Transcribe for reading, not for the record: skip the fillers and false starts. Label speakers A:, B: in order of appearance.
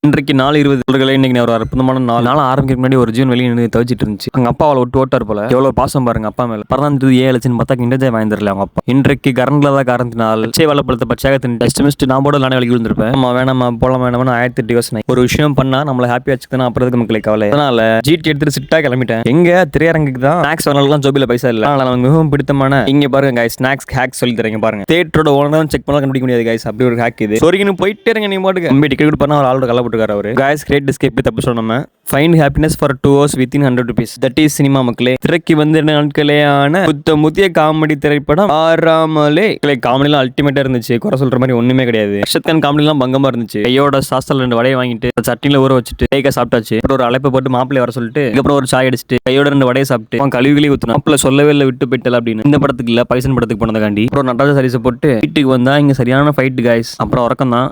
A: இன்றைக்கு 4:20 இன்னைக்கு ஒரு அற்புதமான நாள் ஆரம்பிக்க முன்னாடி ஒரு ஜீவன் வெளியே நின்று தவிச்சிட்டு இருந்துச்சு. அவங்க அப்பா அவளை விட்டு ஓட்டார் போல. எவ்வளவு பாசம் பாருங்க அப்பா மேல. 17 பார்த்தா கிண்டஜாய் வாய்ந்துடல அவங்க அப்பா. இன்றைக்கு கரண்ட்ல தான் காரணத்தினால் பச்சை வாழைப்பழத்தை பச்சையாக தின்னு நான் போட நானே வலிக்கு விழுந்திருப்பேன். நம்ம வேணாமா போலாம் வேணாமா 1008 யோசனை. ஒரு விஷயம் பண்ணா நம்மளை ஹாப்பியா வச்சுக்கணும், அப்புறத்துக்கு மக்களை கவலை. அதனால ஜிடி எடுத்துட்டு சிட்டா கிளம்பிட்டேன். எங்க திரையரங்குக்கு தான். ஸ்நாக்ஸ் வரலாம், ஜோபில பைசா இல்ல. அதனால நமக்கு மிகவும் பிடித்தமான இங்க பாருங்க guys, ஸ்நாக்ஸ் ஹேக் சொல்லி தரேங்க பாருங்க. தியேட்டரோட ஓனர் செக் பண்ணலாம் கண்டுபிடிக்க முடியாது guys. அப்படி ஒரு ஹேக் இது. சொரிக்கின்னு போயிட்டே இருங்க நீ பாட்டுக்கு. நம்ம டிக்கெட் கொடுப்பா ஒரு ஆளோட கல்ல போட்டுக்காரு அவரு. guys, கிரேட் எஸ்கேப் தப்பு சொன்னோம். Find happiness for 2 hours within 100 rupees. That is cinema மக்களே. திரைக்கு வந்து 2 நாட்களேயான முத்திய காமெடி திரைப்படம் ஆறாமலே. காமெடிலாம் அல்டிமேட்டா இருந்துச்சு. குறை சொல்ற மாதிரி ஒண்ணுமே கிடையாது. அக்ஷத்கான் காமெடிலாம் பங்கமா இருந்துச்சு. கையோட சாஸ்திரம் 2 வடையை வாங்கிட்டு சட்னில ஊற வச்சுட்டு கைக்கா சாப்பிட்டாச்சு. அப்புறம் ஒரு அழைப்பு போட்டு மாப்பிள்ளை வர சொல்லிட்டு அதுக்கப்புறம் ஒரு சாய் அடிச்சுட்டு கையோட 2 வடையை சாப்பிட்டு கழுவிகளே ஊத்துனா மாப்பிள்ளை சொல்லவே இல்லை விட்டு போயிட்டல அப்படின்னு. இந்த படத்துக்கு இல்ல பைசன் படத்துக்கு போனதுக்காண்டி அப்புறம் நடராஜ சரிசை போட்டு வீட்டுக்கு வந்தா இங்க சரியான ஃபைட் guys. அப்புறம் உறக்கம் தான்.